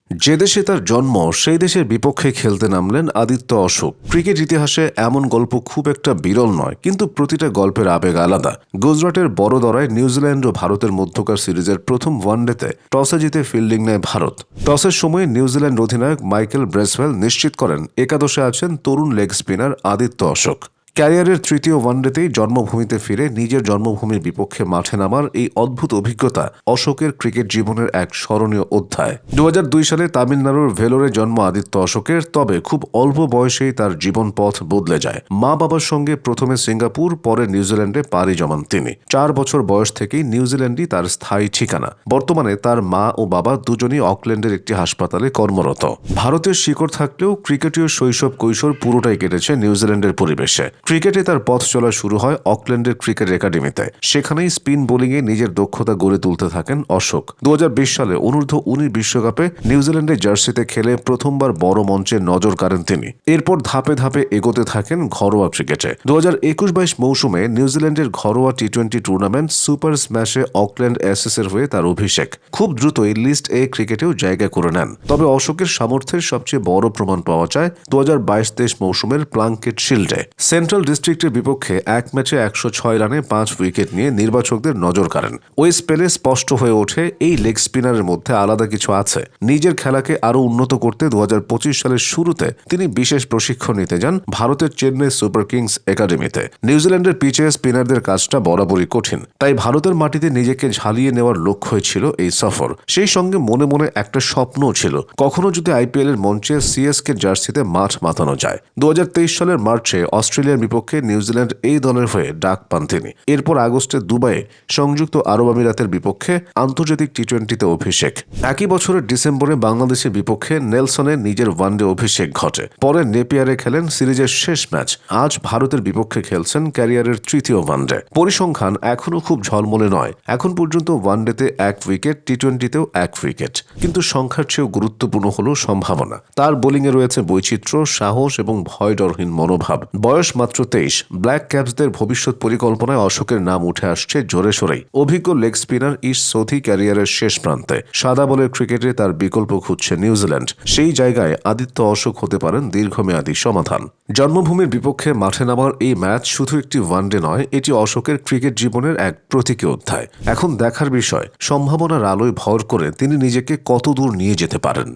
যে দেশে তার জন্ম সেই দেশের বিপক্ষে খেলতে নামলেন আদিত্য অশোক। ক্রিকেট ইতিহাসে এমন গল্প খুব একটা বিরল নয়, কিন্তু প্রতিটা গল্পের আবেগ আলাদা। গুজরাটের বড়োদরায় নিউজিল্যান্ড ও ভারতের মধ্যকার সিরিজের প্রথম ওয়ানডেতে টসে জিতে ফিল্ডিং নেয় ভারত। টসের সময় নিউজিল্যান্ড অধিনায়ক মাইকেল ব্রেসওয়েল নিশ্চিত করেন একাদশে আছেন তরুণ লেগ স্পিনার আদিত্য অশোক। ক্যারিয়ারের তৃতীয় ওয়ানডেতেই জন্মভূমিতে ফিরে নিজের জন্মভূমির বিপক্ষে মাঠে নামার এই অদ্ভুত অভিজ্ঞতা অশোকের ক্রিকেট জীবনের এক স্মরণীয় অধ্যায়। 2002 সালে তামিলনাড়ুর ভেলোরে জন্ম আদিত্য অশোকের, তবে খুব অল্প বয়সেই তার জীবন পথ বদলে যায়। মা বাবার সঙ্গে প্রথমে সিঙ্গাপুর, পরে নিউজিল্যান্ডে পাড়ি জমান তিনি। 4 বছর বয়স থেকেই নিউজিল্যান্ডই তার স্থায়ী ঠিকানা। বর্তমানে তার মা ও বাবা দুজনই অকল্যান্ডের একটি হাসপাতালে কর্মরত। ভারতের শিকড় থাকলেও ক্রিকেটীয় শৈশব কৈশোর পুরোটাই কেটেছে নিউজিল্যান্ডের পরিবেশে। ক্রিকেটে তার পথ চলা শুরু হয় অকল্যান্ডের ক্রিকেট একাডেমিতে। সেখানেই স্পিন বোলিংয়ে নিজের দক্ষতা গড়ে তুলতে থাকেন অশোক। 2020 সালে অনূর্ধ্ব-19 বিশ্বকাপে নিউজিল্যান্ডের জার্সিতে খেলে প্রথমবার বড় মঞ্চে নজর কাড়েন তিনি। এরপর ধাপে ধাপে এগোতে থাকেন ঘরোয়া ক্রিকেটে। 2021-22 মৌসুমে নিউজিল্যান্ডের ঘরোয়া টি-20 টুর্নামেন্ট সুপার স্ম্যাশে অকল্যান্ড এসএসের হয়ে তার অভিষেক। খুব দ্রুতই লিস্ট এ ক্রিকেটেও জায়গা করে নেন। তবে অশোকের সামর্থ্যের সবচেয়ে বড় প্রমাণ পাওয়া যায় 2022-23 মৌসুমের প্লাঙ্কেট শিল্ডে। সেন্ট্রাল ডিস্ট্রিক্টের বিপক্ষে এক ম্যাচে 106 রানে 5 উইকেট নিয়ে নির্বাচকদের নজর কাড়েন। ওই স্পেলে স্পষ্ট হয়ে ওঠে এই লেগ স্পিনারের মধ্যে আলাদা কিছু আছে। নিজের খেলাকে আরও উন্নত করতে 2025 সালের শুরুতে তিনি বিশেষ প্রশিক্ষণ নিতে যান ভারতের চেন্নাই সুপার কিংস একাডেমিতে। নিউজিল্যান্ডের পিচে স্পিনারদের কাজটা বরাবরই কঠিন, তাই ভারতের মাটিতে নিজেকে ঝালিয়ে নেওয়ার লক্ষ্যই ছিল এই সফর। সেই সঙ্গে মনে মনে একটা স্বপ্নও ছিল, কখনো যদি আইপিএল এর মঞ্চে সিএসকে জার্সিতে মাঠ মাতানো যায়। 2023 সালের মার্চে অস্ট্রেলিয়ার বিপক্ষে নিউজিল্যান্ড এই দলের হয়ে ডাক পান তিনি। এরপর আগস্টে দুবাইয়ে সংযুক্ত আরব আমিরাতের বিপক্ষে আন্তর্জাতিক টি-20তে অভিষেক। একই বছরের ডিসেম্বরে বাংলাদেশের বিপক্ষে নেলসনে নিজের ওয়ানডে অভিষেক ঘটে। পরে নেপিয়ারে খেলেন সিরিজের শেষ ম্যাচ। আজ ভারতের বিপক্ষে খেলছেন ক্যারিয়ারের তৃতীয় ওয়ানডে। পরিসংখ্যান এখনও খুব ঝলমলে নয়। এখন পর্যন্ত ওয়ানডেতে 1 উইকেট, টি-20তেও 1 উইকেট। কিন্তু সংখ্যার চেয়েও গুরুত্বপূর্ণ হল সম্ভাবনা। তার বোলিংয়ে রয়েছে বৈচিত্র্য, সাহস এবং ভয়ডরহীন মনোভাব। বয়স মাত্র 23। ব্ল্যাক ক্যাপসদের ভবিষ্যৎ পরিকল্পনায় অশোকের নাম উঠে আসছে জোরে সোরেই। অভিজ্ঞ লেগ স্পিনার ইশ সোধি ক্যারিয়ারের শেষ প্রান্তে। সাদা বলের ক্রিকেটে তার বিকল্প খুঁজছে নিউজিল্যান্ড। সেই জায়গায় আদিত্য অশোক হতে পারেন দীর্ঘমেয়াদী সমাধান। জন্মভূমির বিপক্ষে মাঠে নামার এই ম্যাচ শুধু একটি ওয়ানডে নয়, এটি অশোকের ক্রিকেট জীবনের এক প্রতীকী অধ্যায়। এখন দেখার বিষয় সম্ভাবনার আলোয় ভর করে তিনি নিজেকে কত দূর নিয়ে যেতে পারেন।